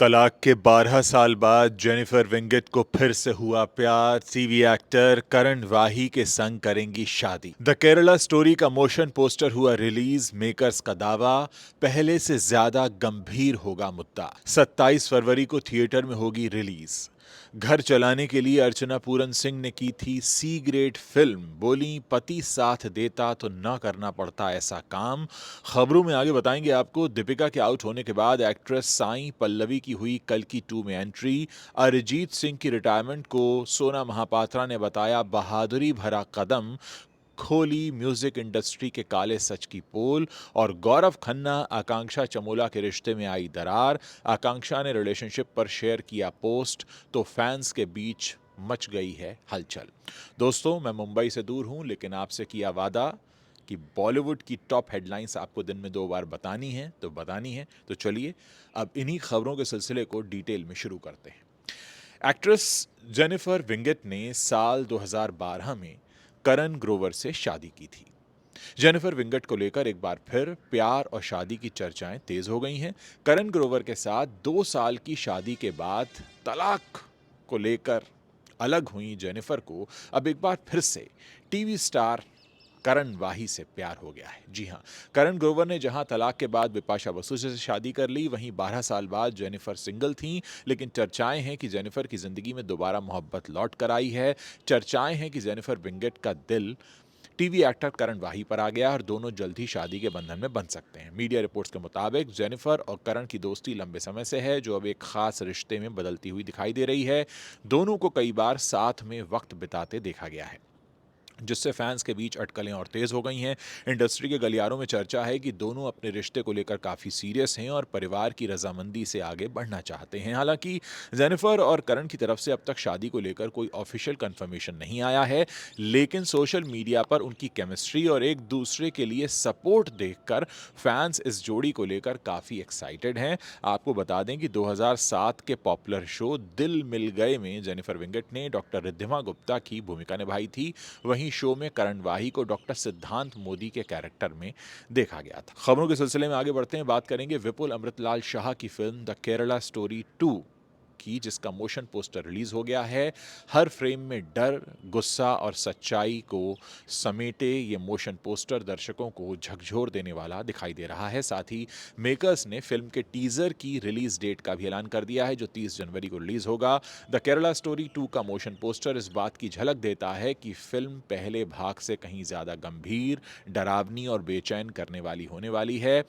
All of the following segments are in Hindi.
तलाक के 12 साल बाद जेनिफर विंगेट को फिर से हुआ प्यार। टीवी एक्टर करण वाही के संग करेंगी शादी। द केरला स्टोरी का मोशन पोस्टर हुआ रिलीज। मेकर्स का दावा, पहले से ज्यादा गंभीर होगा मुद्दा। 27 फरवरी को थिएटर में होगी रिलीज। घर चलाने के लिए अर्चना पूरन सिंह ने की थी सी ग्रेड फिल्म। बोली, पति साथ देता तो न करना पड़ता ऐसा काम। खबरों में आगे बताएंगे आपको। दीपिका के आउट होने के बाद एक्ट्रेस साई पल्लवी की हुई कल की 2 में एंट्री। अरिजीत सिंह की रिटायरमेंट को सोना महापात्रा ने बताया बहादुरी भरा कदम। खोली म्यूजिक इंडस्ट्री के काले सच की पोल। और गौरव खन्ना आकांक्षा चमोला के रिश्ते में आई दरार। आकांक्षा ने रिलेशनशिप पर शेयर किया पोस्ट तो फैंस के बीच मच गई है हलचल। दोस्तों, मैं मुंबई से दूर हूं, लेकिन आपसे किया वादा कि बॉलीवुड की टॉप हेडलाइंस आपको दिन में 2 बार बतानी है तो बतानी है। तो चलिए अब इन्हीं खबरों के सिलसिले को डिटेल में शुरू करते हैं। एक्ट्रेस जेनिफर विंगेट ने साल 2012 में करण ग्रोवर से शादी की थी। जेनिफर विंगेट को लेकर एक बार फिर प्यार और शादी की चर्चाएं तेज हो गई हैं। करण ग्रोवर के साथ 2 साल की शादी के बाद तलाक को लेकर अलग हुई जेनिफर को अब एक बार फिर से टीवी स्टार करण वाही से प्यार हो गया है। जी हां, करण ग्रोवर ने जहां तलाक के बाद बिपाशा बसु से शादी कर ली, वहीं 12 साल बाद जेनिफर सिंगल थीं। लेकिन चर्चाएं हैं कि जेनिफर की जिंदगी में दोबारा मोहब्बत लौट कर आई है। चर्चाएं हैं कि जेनिफर विंगेट का दिल टीवी एक्टर करण वाही पर आ गया और दोनों जल्द ही शादी के बंधन में बन सकते हैं। मीडिया रिपोर्ट्स के मुताबिक जेनिफर और करण की दोस्ती लंबे समय से है, जो अब एक खास रिश्ते में बदलती हुई दिखाई दे रही है। दोनों को कई बार साथ में वक्त बिताते देखा गया है, जिससे फैंस के बीच अटकलें और तेज हो गई हैं। इंडस्ट्री के गलियारों में चर्चा है कि दोनों अपने रिश्ते को लेकर काफी सीरियस हैं और परिवार की रजामंदी से आगे बढ़ना चाहते हैं। हालांकि जेनिफर और करण की तरफ से अब तक शादी को लेकर कोई ऑफिशियल कंफर्मेशन नहीं आया है, लेकिन सोशल मीडिया पर उनकी केमिस्ट्री और एक दूसरे के लिए सपोर्ट देखकर फैंस इस जोड़ी को लेकर काफी एक्साइटेड हैं। आपको बता दें कि 2007 के पॉपुलर शो दिल मिल गए में जेनिफर विंगेट ने डॉक्टर रिद्धिमा गुप्ता की भूमिका निभाई थी। वहीं शो में करण वाही को डॉक्टर सिद्धांत मोदी के कैरेक्टर में देखा गया था। खबरों के सिलसिले में आगे बढ़ते हैं, बात करेंगे विपुल अमृतलाल शाह की फिल्म द केरला स्टोरी 2 की, जिसका मोशन पोस्टर रिलीज हो गया है। हर फ्रेम में डर, गुस्सा और सच्चाई को समेटे ये मोशन पोस्टर दर्शकों को झकझोर देने वाला दिखाई दे रहा है। साथ ही मेकर्स ने फिल्म के टीजर की रिलीज डेट का भी ऐलान कर दिया है, जो 30 जनवरी को रिलीज होगा। द केरला स्टोरी 2 का मोशन पोस्टर इस बात की झलक देता है कि फिल्म पहले भाग से कहीं ज्यादा गंभीर, डरावनी और बेचैन करने वाली होने वाली है।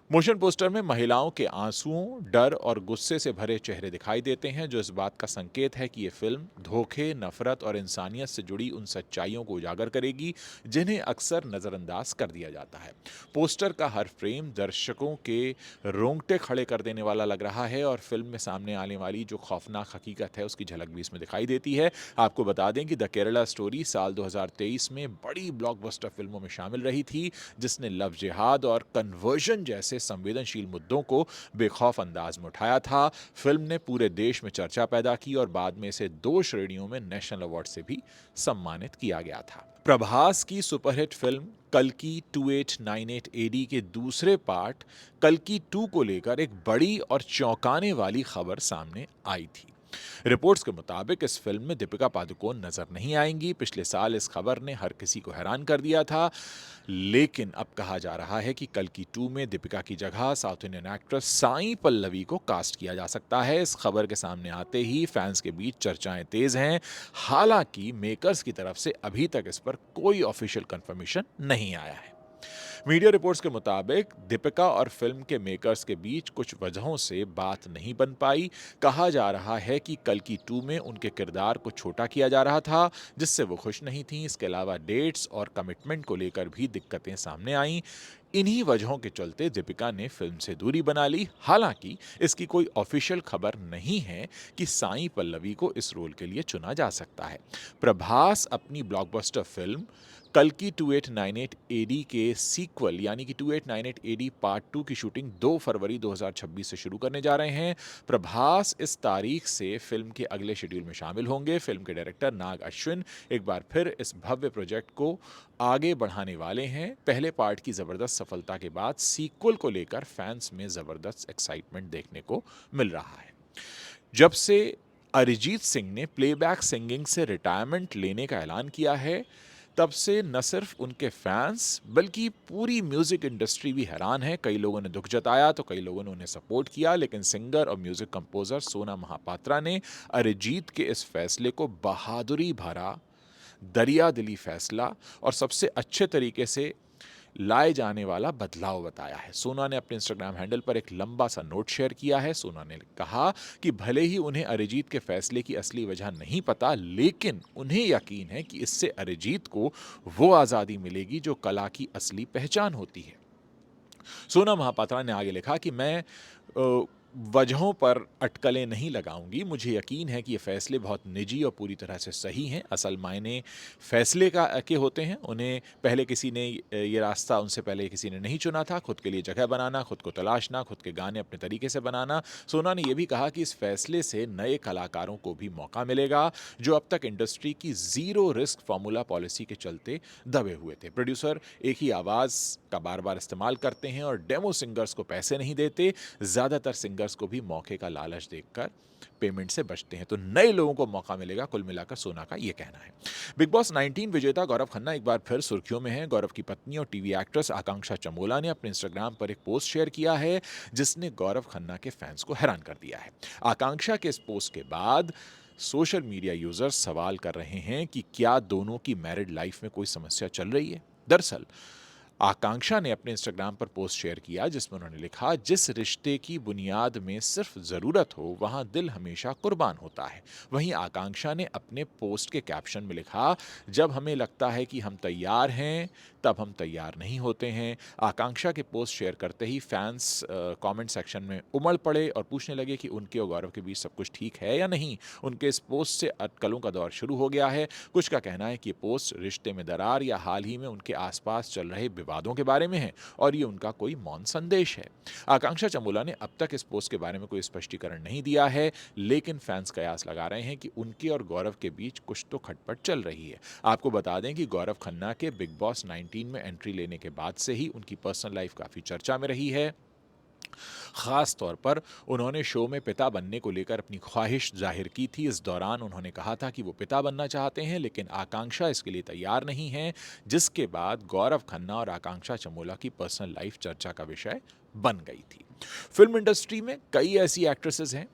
मोशन पोस्टर में महिलाओं के आंसुओं, डर और गुस्से से भरे चेहरे दिखाई देते हैं, जो इस बात का संकेत है कि ये फिल्म धोखे, नफरत और इंसानियत से जुड़ी उन सच्चाइयों को उजागर करेगी जिन्हें अक्सर नजरअंदाज कर दिया जाता है। पोस्टर का हर फ्रेम दर्शकों के रोंगटे खड़े कर देने वाला लग रहा है और फिल्म में सामने आने वाली जो खौफनाक हकीकत है उसकी झलक भी इसमें दिखाई देती है। आपको बता दें कि द केरला स्टोरी साल 2023 में बड़ी ब्लॉकबस्टर फिल्मों में शामिल रही थी, जिसने लव जिहाद और कन्वर्जन जैसे संवेदनशील मुद्दों को बेखौफ अंदाज में उठाया था। फिल्म ने पूरे देश में चर्चा पैदा की और बाद में इसे 2 श्रेणियों में नेशनल अवार्ड से भी सम्मानित किया गया था। प्रभास की सुपरहिट फिल्म कल्कि 2898 एडी के दूसरे पार्ट कल्कि 2 को लेकर एक बड़ी और चौंकाने वाली खबर सामने आई थी। रिपोर्ट्स के मुताबिक इस फिल्म में दीपिका पादुकोण नजर नहीं आएंगी। पिछले साल इस खबर ने हर किसी को हैरान कर दिया था, लेकिन अब कहा जा रहा है कि कल्कि 2 में दीपिका की जगह south Indian actress Sai Pallavi को कास्ट किया जा सकता है। इस खबर के सामने आते ही फैंस के बीच चर्चाएं तेज हैं। हालांकि मेकर्स की तरफ से अभी तक इस पर कोई ऑफिशियल कंफर्मेशन नहीं आया है। मीडिया रिपोर्ट्स के मुताबिक दीपिका और फिल्म के मेकर्स के बीच कुछ वजहों से बात नहीं बन पाई। कहा जा रहा है कि कल्कि 2 में उनके किरदार को छोटा किया जा रहा था, जिससे वो खुश नहीं थीं। इसके अलावा डेट्स और कमिटमेंट को लेकर भी दिक्कतें सामने आईं। इन्हीं वजहों के चलते दीपिका ने फिल्म से दूरी बना ली। हालांकि इसकी कोई ऑफिशियल खबर नहीं है कि साई पल्लवी को इस रोल के लिए चुना जा सकता है। प्रभास अपनी ब्लॉकबस्टर फिल्म कल्कि 2898 एडी के सीक्वल यानी कि 2898 एडी पार्ट 2 की शूटिंग 2 फरवरी 2026 से शुरू करने जा रहे हैं। प्रभास इस तारीख से फिल्म के अगले शेड्यूल में शामिल होंगे। फिल्म के डायरेक्टर नाग अश्विन एक बार फिर इस भव्य प्रोजेक्ट को आगे बढ़ाने वाले हैं। पहले पार्ट की जबरदस्त सफलता के बाद सीक्वल को लेकर फैंस में जबरदस्त एक्साइटमेंट देखने को मिल रहा है। जब से अरिजीत सिंह ने प्लेबैक सिंगिंग से रिटायरमेंट लेने का ऐलान किया है, तब से न सिर्फ उनके फैंस बल्कि पूरी म्यूजिक इंडस्ट्री भी हैरान है। कई लोगों ने दुख जताया तो कई लोगों ने उन्हें सपोर्ट किया, लेकिन सिंगर और म्यूजिक कंपोजर सोना महापात्रा ने अरिजीत के इस फैसले को बहादुरी भरा, दरिया दिली फैसला और सबसे अच्छे तरीके से लाए जाने वाला बदलाव बताया है। सोना ने अपने इंस्टाग्राम हैंडल पर एक लंबा सा नोट शेयर किया है। सोना ने कहा कि भले ही उन्हें अरिजीत के फैसले की असली वजह नहीं पता, लेकिन उन्हें यकीन है कि इससे अरिजीत को वो आज़ादी मिलेगी जो कला की असली पहचान होती है। सोना महापात्रा ने आगे लिखा कि मैं वजहों पर अटकलें नहीं लगाऊंगी। मुझे यकीन है कि ये फैसले बहुत निजी और पूरी तरह से सही हैं। असल मायने फैसले के होते हैं। उन्हें पहले किसी ने ये रास्ता उनसे पहले किसी ने नहीं चुना था। खुद के लिए जगह बनाना, खुद को तलाशना, खुद के गाने अपने तरीके से बनाना। सोना ने यह भी कहा कि इस फैसले से नए कलाकारों को भी मौका मिलेगा जो अब तक इंडस्ट्री की जीरो रिस्क फार्मूला पॉलिसी के चलते दबे हुए थे। प्रोड्यूसर एक ही आवाज़ का बार बार इस्तेमाल करते हैं और डेमो सिंगर्स को पैसे नहीं देते। ज़्यादातर सिंगर्स को भी मौके का लालच देकर पेमेंट से बचते हैं, तो नए लोगों को मौका मिलेगा। कुल मिलाकर सोना का यह कहना है। बिग बॉस 19 विजेता गौरव खन्ना एक बार फिर सुर्खियों में है। गौरव की पत्नी और टीवी एक्ट्रेस आकांक्षा चमोला ने अपने इंस्टाग्राम पर एक पोस्ट शेयर किया है जिसने गौरव खन्ना के फैंस को हैरान कर दिया है। आकांक्षा के इस पोस्ट के बाद सोशल मीडिया यूजर्स सवाल कर रहे हैं कि क्या दोनों की मैरिड लाइफ में कोई समस्या चल रही है। दरअसल आकांक्षा ने अपने इंस्टाग्राम पर पोस्ट शेयर किया जिसमें उन्होंने लिखा, जिस रिश्ते की बुनियाद में सिर्फ ज़रूरत हो वहाँ दिल हमेशा कुर्बान होता है। वहीं आकांक्षा ने अपने पोस्ट के कैप्शन में लिखा, जब हमें लगता है कि हम तैयार हैं तब हम तैयार नहीं होते हैं। आकांक्षा के पोस्ट शेयर करते ही फैंस कमेंट सेक्शन में उमड़ पड़े और पूछने लगे कि उनके और गौरव के बीच सब कुछ ठीक है या नहीं। उनके इस पोस्ट से अटकलों का दौर शुरू हो गया है। कुछ का कहना है कि ये पोस्ट रिश्ते में दरार या हाल ही में उनके आसपास चल रहे विवादों के बारे में है और ये उनका कोई मौन संदेश है। आकांक्षा चमोला ने अब तक इस पोस्ट के बारे में कोई स्पष्टीकरण नहीं दिया है, लेकिन फैंस कयास लगा रहे हैं कि उनके और गौरव के बीच कुछ तो खटपट चल रही है। आपको बता दें कि गौरव खन्ना के बिग बॉस 19 में एंट्री लेने के बाद से ही उनकी पर्सनल लाइफ काफी चर्चा में रही है। खास तौर पर उन्होंने शो में पिता बनने को लेकर अपनी ख्वाहिश जाहिर की थी। इस दौरान उन्होंने कहा था कि वो पिता बनना चाहते हैं, लेकिन आकांक्षा इसके लिए तैयार नहीं है, जिसके बाद गौरव खन्ना और आकांक्षा चमोला की पर्सनल लाइफ चर्चा का विषय बन गई थी। फिल्म इंडस्ट्री में कई ऐसी एक्ट्रेसेस हैं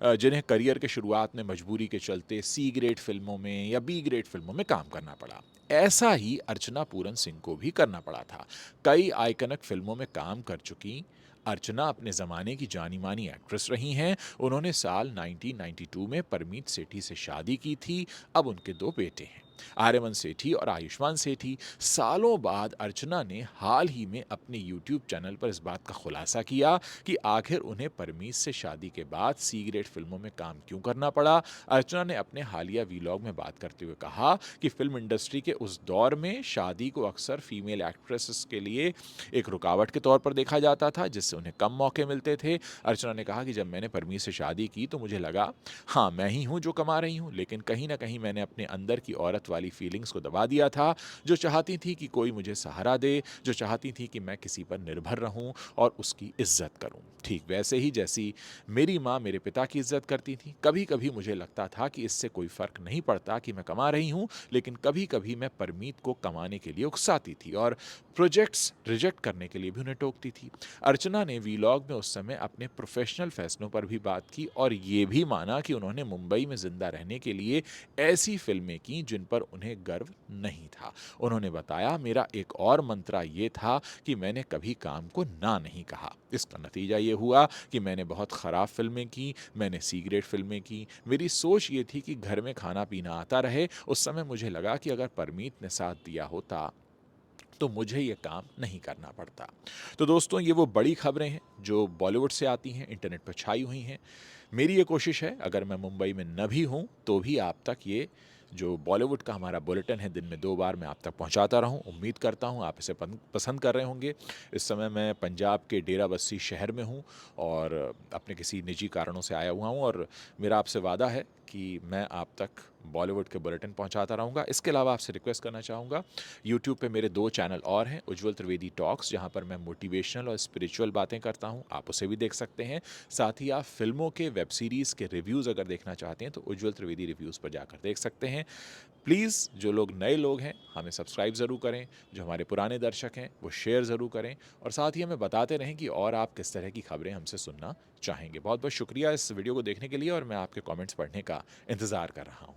जिन्हें करियर के शुरुआत में मजबूरी के चलते सी ग्रेड फिल्मों में या बी ग्रेड फिल्मों में काम करना पड़ा। ऐसा ही अर्चना पूरन सिंह को भी करना पड़ा था। कई आइकनिक फिल्मों में काम कर चुकी अर्चना अपने ज़माने की जानी मानी एक्ट्रेस रही हैं। उन्होंने साल 1992 में परमीत सेठी से शादी की थी। अब उनके 2 बेटे हैं, आर्यमन सेठी और आयुष्मान सेठी। सालों बाद अर्चना ने हाल ही में अपने यूट्यूब चैनल पर इस बात का खुलासा किया कि आखिर उन्हें परमीत से शादी के बाद सी ग्रेड फिल्मों में काम क्यों करना पड़ा। अर्चना ने अपने हालिया वीलॉग में बात करते हुए कहा कि फिल्म इंडस्ट्री के उस दौर में शादी को अक्सर फीमेल एक्ट्रेसेस के लिए एक रुकावट के तौर पर देखा जाता था, जिससे उन्हें कम मौके मिलते थे। अर्चना ने कहा कि जब मैंने परमीत से शादी की तो मुझे लगा हाँ मैं ही हूँ जो कमा रही हूँ, लेकिन कहीं ना कहीं मैंने अपने अंदर की औरत वाली फीलिंग्स को दबा दिया था, जो चाहती थी कि कोई मुझे सहारा दे, जो चाहती थी कि मैं किसी पर निर्भर रहूं और उसकी इज्जत करूं। ठीक वैसे ही जैसी मेरी माँ मेरे पिता की इज्जत करती थी। कभी कभी मुझे लगता था कि इससे कोई फर्क नहीं पड़ता कि मैं कमा रही हूं, लेकिन कभी कभी मैं परमीत को कमाने के लिए उकसाती थी और प्रोजेक्ट्स रिजेक्ट करने के लिए भी उन्हें टोकती थी। अर्चना ने वीलॉग में उस समय अपने प्रोफेशनल फैसलों पर भी बात की और ये भी माना कि उन्होंने मुंबई में जिंदा रहने के लिए ऐसी फिल्में की जिन पर उन्हें गर्व नहीं था। उन्होंने बताया, मेरा एक और मंत्रा ये था कि मैंने कभी काम को ना नहीं कहा। इसका नतीजा ये हुआ कि मैंने बहुत ख़राब फिल्में की, मैंने सी ग्रेड फिल्में की। मेरी सोच ये थी कि घर में खाना पीना आता रहे। उस समय मुझे लगा कि अगर परमीत ने साथ दिया होता तो मुझे ये काम नहीं करना पड़ता। तो दोस्तों, ये वो बड़ी खबरें हैं जो बॉलीवुड से आती हैं, इंटरनेट पर छाई हुई हैं। मेरी ये कोशिश है, अगर मैं मुंबई में न भी हूँ तो भी आप तक ये जो बॉलीवुड का हमारा बुलेटिन है दिन में 2 बार मैं आप तक पहुंचाता रहूं। उम्मीद करता हूं आप इसे पसंद कर रहे होंगे। इस समय मैं पंजाब के डेराबस्सी शहर में हूं और अपने किसी निजी कारणों से आया हुआ हूं, और मेरा आपसे वादा है कि मैं आप तक बॉलीवुड के बुलेटिन पहुंचाता रहूँगा। इसके अलावा आपसे रिक्वेस्ट करना चाहूँगा, यूट्यूब पे मेरे 2 चैनल और हैं, उज्ज्वल त्रिवेदी टॉक्स, जहाँ पर मैं मोटिवेशनल और स्पिरिचुअल बातें करता हूँ, आप उसे भी देख सकते हैं। साथ ही आप फिल्मों के, वेब सीरीज़ के रिव्यूज़ अगर देखना चाहते हैं तो उज्ज्वल त्रिवेदी रिव्यूज़ पर जाकर देख सकते हैं। प्लीज़ जो लोग नए लोग हैं हमें सब्सक्राइब ज़रूर करें, जो हमारे पुराने दर्शक हैं वो शेयर ज़रूर करें, और साथ ही हमें बताते रहें कि और आप किस तरह की खबरें हमसे सुनना चाहेंगे। बहुत बहुत शुक्रिया इस वीडियो को देखने के लिए, और मैं आपके कमेंट्स पढ़ने का इंतज़ार कर रहा हूँ।